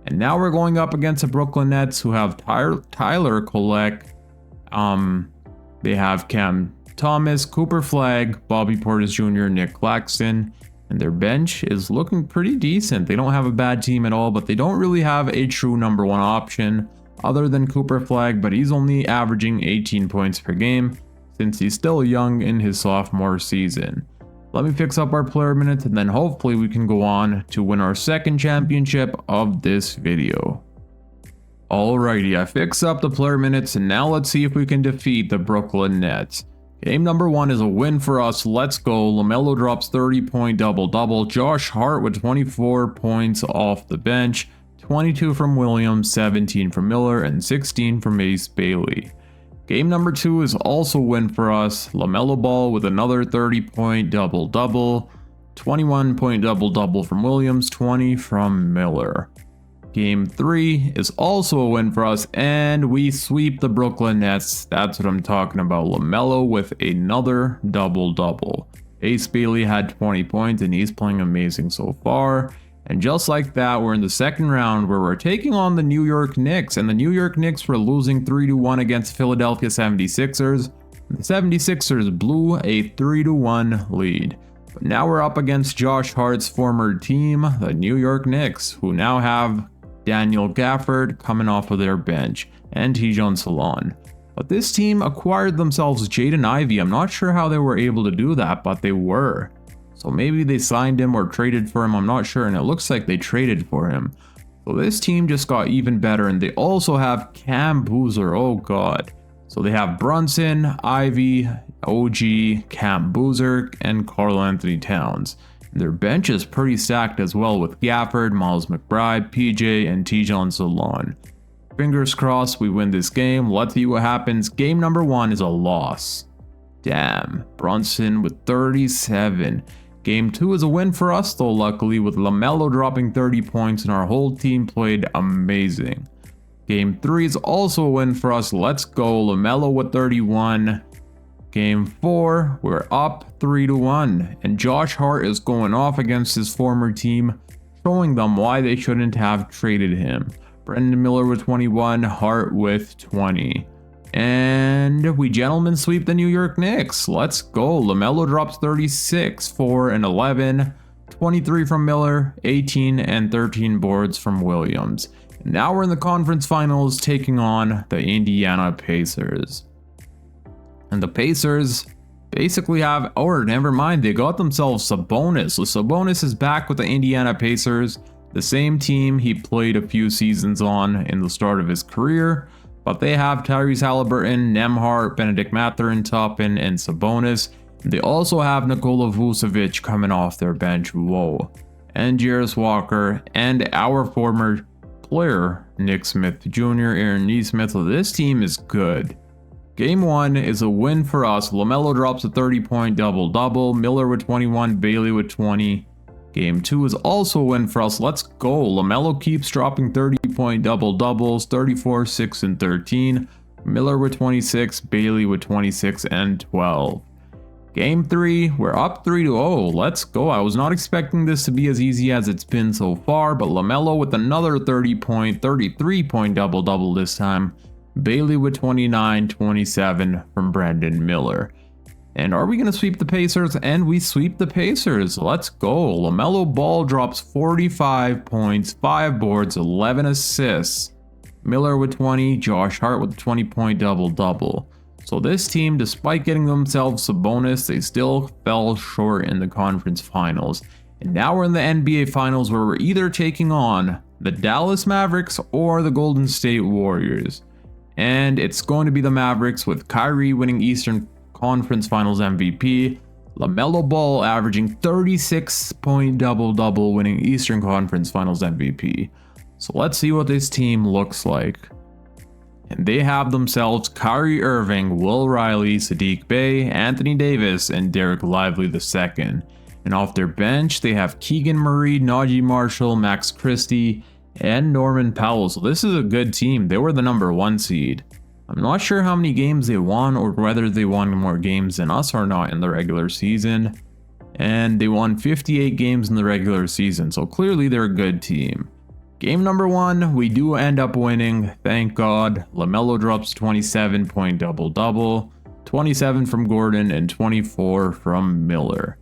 And now we're going up against the Brooklyn Nets, who have Tyler Kolek. They have Cam Thomas, Cooper Flagg, Bobby Portis Jr., Nick Claxton. And their bench is looking pretty decent. They don't have a bad team at all, but they don't really have a true #1 option other than Cooper Flagg, but he's only averaging 18 points per game since he's still young in his sophomore season. Let me fix up our player minutes, and then hopefully we can go on to win our 2nd championship of this video. Alrighty, I fixed up the player minutes, and now let's see if we can defeat the Brooklyn Nets. Game #1 is a win for us. Let's go. LaMelo drops 30-point double-double. Josh Hart with 24 points off the bench. 22 from Williams, 17 from Miller, and 16 from Ace Bailey. Game #2 is also a win for us. LaMelo Ball with another 30-point double-double. 21-point double-double from Williams, 20 from Miller. Game 3 is also a win for us, and we sweep the Brooklyn Nets. That's what I'm talking about. LaMelo with another double-double. Ace Bailey had 20 points, and he's playing amazing so far. And just like that, we're in the 2nd round where we're taking on the New York Knicks. And the New York Knicks were losing 3-1 against Philadelphia 76ers. The 76ers blew a 3-1 lead. But now we're up against Josh Hart's former team, the New York Knicks, who now have Daniel Gafford coming off of their bench, and Tijon Salon. But this team acquired themselves Jaden Ivey. I'm not sure how they were able to do that, but they were. So maybe they signed him or traded for him, I'm not sure, and it looks like they traded for him. So this team just got even better, and they also have Cam Boozer, oh god. So they have Brunson, Ivy, OG, Cam Boozer, and Karl Anthony Towns. Their bench is pretty stacked as well with Gafford, Miles McBride, PJ, and Tijon Salon. Fingers crossed we win this game. Let's see what happens. Game number 1 is a loss. Damn. Brunson with 37. Game 2 is a win for us though, luckily, with LaMelo dropping 30 points and our whole team played amazing. Game 3 is also a win for us. Let's go. LaMelo with 31. Game 4, we're up 3-1, and Josh Hart is going off against his former team, showing them why they shouldn't have traded him. Brendan Miller with 21, Hart with 20. And we gentlemen sweep the New York Knicks. Let's go. LaMelo drops 36, 4 and 11, 23 from Miller, 18 and 13 boards from Williams. And now we're in the conference finals taking on the Indiana Pacers. And the Pacers basically have, or never mind, they got themselves Sabonis. So Sabonis is back with the Indiana Pacers, the same team he played a few seasons on in the start of his career. But they have Tyrese Halliburton, Nembhard, Benedict Mathurin, Toppin, and Sabonis. They also have Nikola Vucevic coming off their bench, whoa, and Jarris Walker, and our former player, Nick Smith Jr., Aaron Nesmith. So this team is good. Game 1 is a win for us. LaMelo drops a 30-point double-double, Miller with 21, Bailey with 20. Game 2 is also a win for us. Let's go. LaMelo keeps dropping 30-point double-doubles, 34, 6, and 13. Miller with 26, Bailey with 26 and 12. Game 3, we're up 3-0. Let's go. I was not expecting this to be as easy as it's been so far, but LaMelo with another 33-point double-double this time. Bailey with 29, 27 from Brandon Miller. And are we going to sweep the Pacers? And we sweep the Pacers. Let's go. LaMelo Ball drops 45 points, 5 boards, 11 assists. Miller with 20, Josh Hart with a 20-point double-double. So this team, despite getting themselves Sabonis, they still fell short in the conference finals. And now we're in the NBA finals where we're either taking on the Dallas Mavericks or the Golden State Warriors. And it's going to be the Mavericks with Kyrie winning Eastern Conference Finals MVP, LaMelo Ball averaging 36-point double-double winning Eastern Conference Finals MVP. So let's see what this team looks like. And they have themselves Kyrie Irving, Will Riley, Sadiq Bey, Anthony Davis, and Derek Lively II. And off their bench, they have Keegan Murray, Najee Marshall, Max Christie, and Norman Powell. So this is a good team. They were the number 1 seed. I'm not sure how many games they won or whether they won more games than us or not in the regular season. And they won 58 games in the regular season, so clearly they're a good team. Game number 1, we do end up winning, thank God. LaMelo drops 27-point double-double, 27 from Gordon, and 24 from Miller.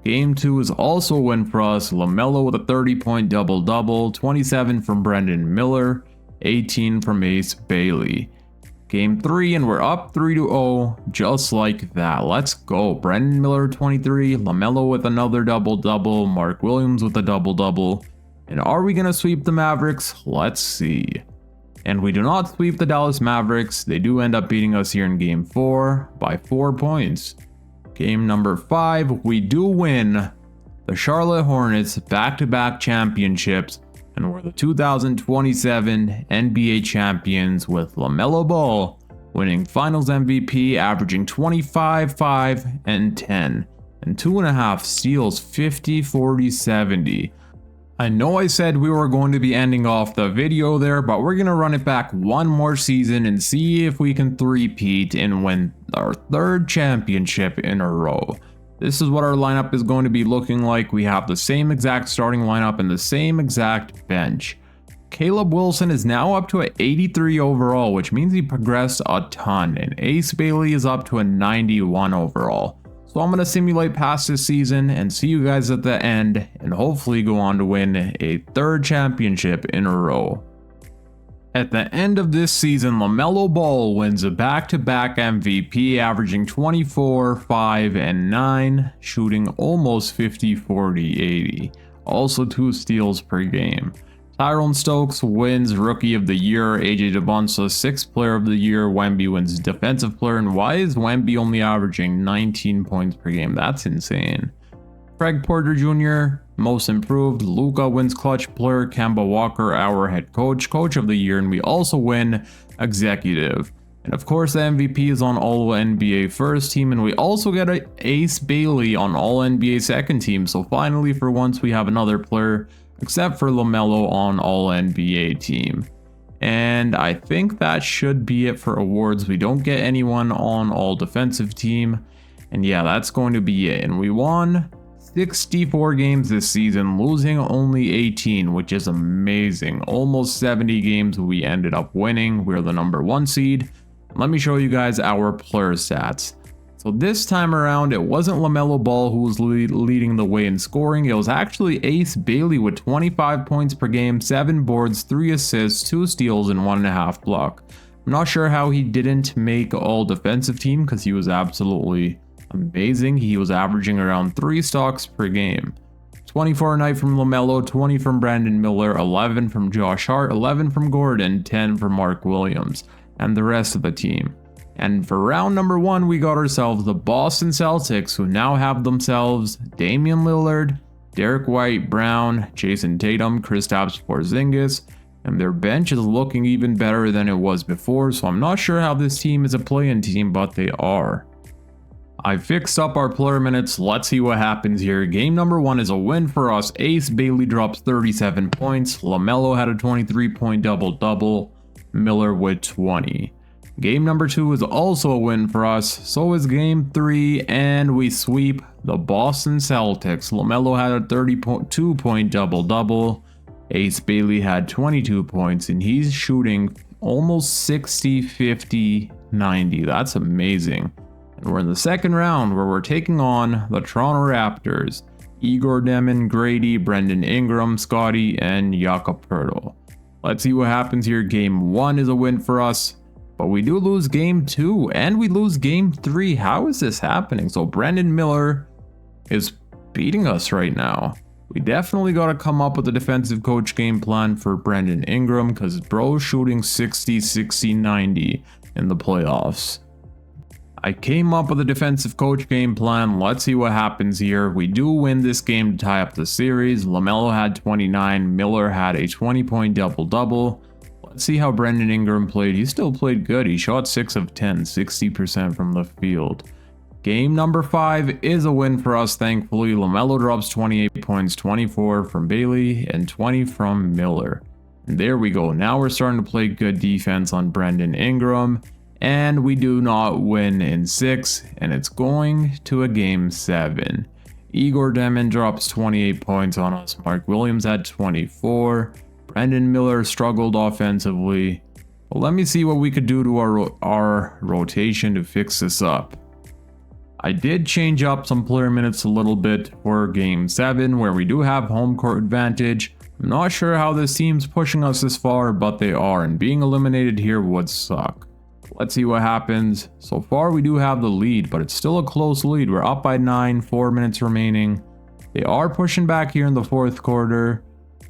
Game 2 is also a win for us. LaMelo with a 30-point double-double, 27 from Brendan Miller, 18 from Ace Bailey. Game 3, and we're up 3-0, just like that. Let's go. Brendan Miller 23, LaMelo with another double-double, Mark Williams with a double-double. And are we going to sweep the Mavericks? Let's see. And we do not sweep the Dallas Mavericks. They do end up beating us here in Game 4 by 4 points. Game number 5, we do win the Charlotte Hornets back-to-back championships, and we're the 2027 NBA champions with LaMelo Ball winning Finals MVP, averaging 25, 5, and 10, and 2.5 steals, 50, 40, 70. I know I said we were going to be ending off the video there, but we're going to run it back one more season and see if we can three-peat and win our 3rd championship in a row. This is what our lineup is going to be looking like. We have the same exact starting lineup and the same exact bench. Caleb Wilson is now up to an 83 overall, which means he progressed a ton, and Ace Bailey is up to a 91 overall. So I'm going to simulate past this season and see you guys at the end and hopefully go on to win a 3rd championship in a row. At the end of this season, LaMelo Ball wins a back-to-back MVP, averaging 24, 5, and 9, shooting almost 50, 40, 80. Also 2 steals per game. Tyrone Stokes wins Rookie of the Year, AJ DeBonsa 6th Player of the Year, Wemby wins Defensive Player, and why is Wemby only averaging 19 points per game? That's insane. Craig Porter Jr., most improved. Luka wins clutch player. Kemba Walker, our head coach, coach of the year. And we also win executive. And of course, the MVP is on All NBA first team. And we also get a Ace Bailey on All NBA second team. So finally, for once, we have another player, except for LaMelo, on All NBA team. And I think that should be it for awards. We don't get anyone on All Defensive team. And yeah, that's going to be it. And we won 64 games this season, losing only 18, which is amazing. Almost 70 games we ended up winning. We're the #1 seed. Let me show you guys our player stats. So this time around, it wasn't LaMelo Ball who was leading the way in scoring. It was actually Ace Bailey with 25 points per game, 7 boards, 3 assists, 2 steals, and 1.5 block. I'm not sure how he didn't make All Defensive team because he was absolutely amazing. He was averaging around 3 stocks per game. 24 a night from LaMelo, 20 from Brandon Miller, 11 from Josh Hart, 11 from Gordon, 10 from Mark Williams, and the rest of the team. And for round #1, we got ourselves the Boston Celtics, who now have themselves Damian Lillard, Derek White, Brown, Jason Tatum, Kristaps Porzingis, and their bench is looking even better than it was before, so I'm not sure how this team is a play-in team, but they are. I fixed up our player minutes. Let's see what happens here. Game #1 is a win for us. Ace Bailey drops 37 points. LaMelo had a 23-point double-double. Miller with 20. Game #2 is also a win for us. So is game 3, and we sweep the Boston Celtics. LaMelo had a 32-point double-double. Ace Bailey had 22 points, and he's shooting almost 60, 50, 90. That's amazing. And we're in the second round where we're taking on the Toronto Raptors. Igor Demon, Grady, Brendan Ingram, Scotty, and Jakob Poeltl. Let's see what happens here. Game 1 is a win for us, but we do lose game 2 and we lose game 3. How is this happening? So Brandon Miller is beating us right now. We definitely got to come up with a defensive coach game plan for Brandon Ingram because bro's shooting 60, 60, 90 in the playoffs. I came up with a defensive coach game plan. Let's see what happens here. We do win this game to tie up the series. LaMelo had 29. Miller had a 20-point double-double. Let's see how Brandon Ingram played. He still played good. He shot 6 of 10, 60% from the field. Game #5 is a win for us, thankfully. LaMelo drops 28 points, 24 from Bailey, and 20 from Miller. And there we go. Now we're starting to play good defense on Brandon Ingram. And we do not win in 6, and it's going to a game 7. Igor Demon drops 28 points on us. Mark Williams had 24. Brandon Miller struggled offensively. Well, let me see what we could do to our rotation to fix this up. I did change up some player minutes a little bit for game 7, where we do have home court advantage. I'm not sure how this team's pushing us this far, but they are, and being eliminated here would suck. Let's see what happens. So far we do have the lead, but it's still a close lead. We're up by 9, 4 minutes remaining. They are pushing back here in the 4th quarter,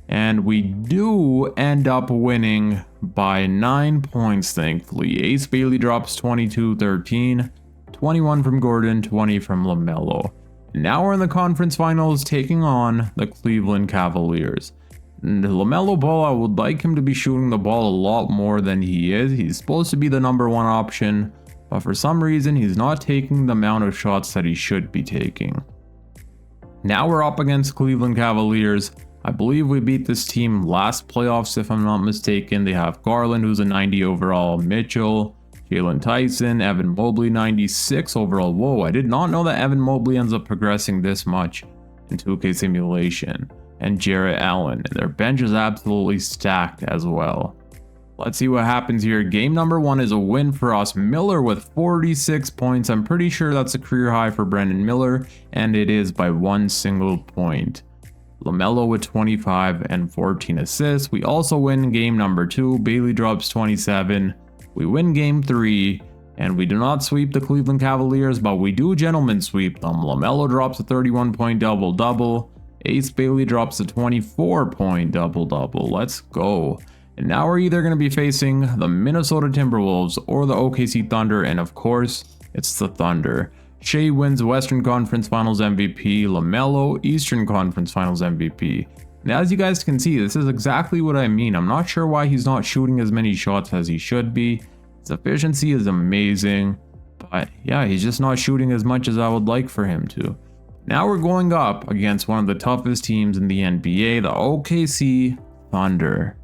and we do end up winning by 9 points, thankfully. Ace Bailey drops 22, 13, 21 from Gordon, 20 from LaMelo. And now we're in the conference finals taking on the Cleveland Cavaliers. And LaMelo Ball, I would like him to be shooting the ball a lot more than he is. He's supposed to be the #1 option, but for some reason he's not taking the amount of shots that he should be taking. Now we're up against Cleveland Cavaliers. I believe we beat this team last playoffs if I'm not mistaken. They have Garland, who's a 90 overall, Mitchell, Jalen Tyson, Evan Mobley 96 overall. Whoa, I did not know that Evan Mobley ends up progressing this much in 2K simulation. And Jarrett Allen. Their bench is absolutely stacked as well. Let's see what happens here. Game #1 is a win for us. Miller with 46 points. I'm pretty sure that's a career high for Brandon Miller, and it is by 1 single point. LaMelo with 25 and 14 assists. We also win game #2. Bailey drops 27. We win game 3, and we do not sweep the Cleveland Cavaliers, but we do gentlemen sweep them. LaMelo drops a 31-point double-double. Ace Bailey drops a 24-point double-double. Let's go. And now we're either going to be facing the Minnesota Timberwolves or the OKC Thunder, and of course, it's the Thunder. Shea wins Western Conference Finals MVP, LaMelo Eastern Conference Finals MVP. And as you guys can see, this is exactly what I mean. I'm not sure why he's not shooting as many shots as he should be. His efficiency is amazing, but yeah, he's just not shooting as much as I would like for him to. Now we're going up against one of the toughest teams in the NBA, the OKC Thunder.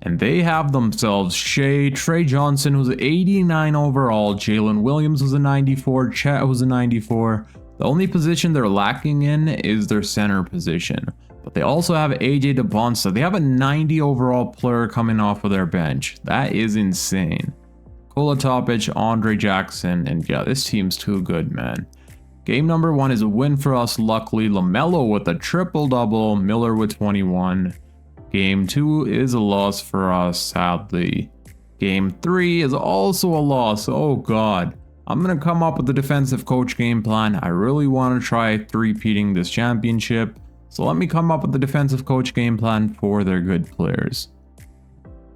And they have themselves Shea, Trey Johnson, who's 89 overall, Jalen Williams was a 94, Chet was a 94. The only position they're lacking in is their center position. But they also have AJ DeBonsta. They have a 90 overall player coming off of their bench. That is insane. Kola Topic, Andre Jackson, and yeah, this team's too good, man. Game number 1 is a win for us, luckily. LaMelo with a triple-double, Miller with 21. Game 2 is a loss for us, sadly. Game 3 is also a loss. Oh god. I'm going to come up with a defensive coach game plan. I really want to try three-peating this championship. So let me come up with the defensive coach game plan for their good players.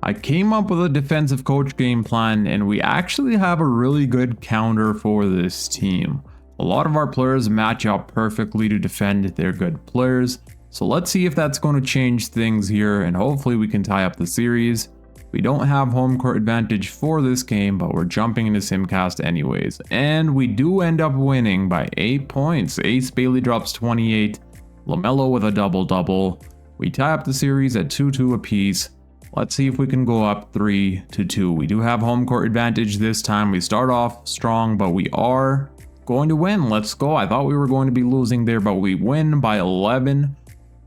I came up with a defensive coach game plan, and we actually have a really good counter for this team. A lot of our players match up perfectly to defend their good players. So let's see if that's going to change things here, and hopefully we can tie up the series. We don't have home court advantage for this game, but we're jumping into Simcast anyways. And we do end up winning by 8 points. Ace Bailey drops 28. LaMelo with a double-double. We tie up the series at 2-2 apiece. Let's see if we can go up 3-2. We do have home court advantage this time. We start off strong, but we are going to win. Let's go. I thought we were going to be losing there, but we win by 11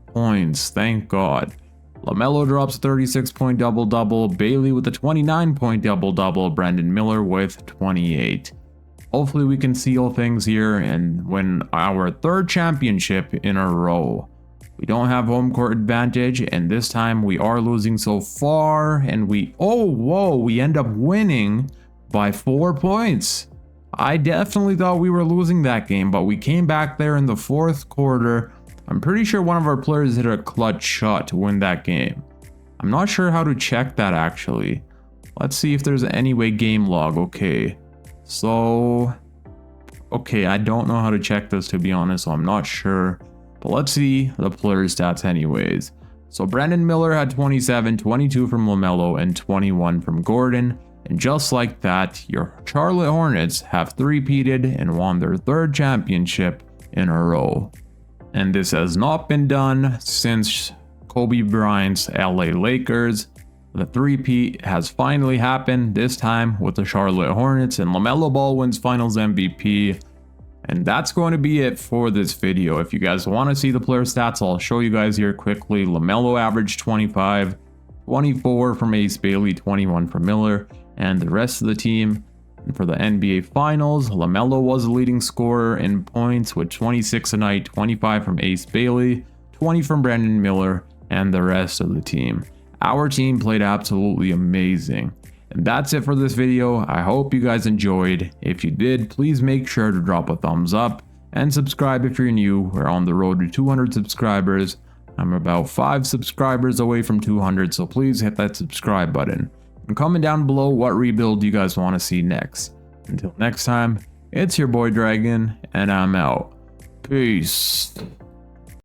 points. Thank God. LaMelo drops a 36-point double-double. Bailey with a 29-point double-double. Brandon Miller with 28. Hopefully we can seal things here and win our 3rd championship in a row. We don't have home court advantage, and this time we are losing so far, and we end up winning by 4 points. I definitely thought we were losing that game, but we came back there in the 4th quarter. I'm pretty sure one of our players hit a clutch shot to win that game. I'm not sure how to check that actually. Let's see if there's any way game log. Okay, I don't know how to check this, to be honest, so I'm not sure. But let's see the player stats anyways. So Brandon Miller had 27, 22 from LaMelo, and 21 from Gordon. And just like that, your Charlotte Hornets have three-peated and won their 3rd championship in a row. And this has not been done since Kobe Bryant's LA Lakers. The three-peat has finally happened, this time with the Charlotte Hornets, and LaMelo Ball wins Finals MVP. And that's going to be it for this video. If you guys want to see the player stats, I'll show you guys here quickly. LaMelo averaged 25, 24 from Ace Bailey, 21 from Miller, and the rest of the team. And for the NBA Finals, LaMelo was the leading scorer in points with 26 a night, 25 from Ace Bailey, 20 from Brandon Miller, and the rest of the team. Our team played absolutely amazing. And that's it for this video. I hope you guys enjoyed. If you did, please make sure to drop a thumbs up and subscribe if you're new. We're on the road to 200 subscribers. I'm about 5 subscribers away from 200, so please hit that subscribe button. And comment down below what rebuild you guys want to see next. Until next time, it's your boy Dragon, and I'm out. Peace.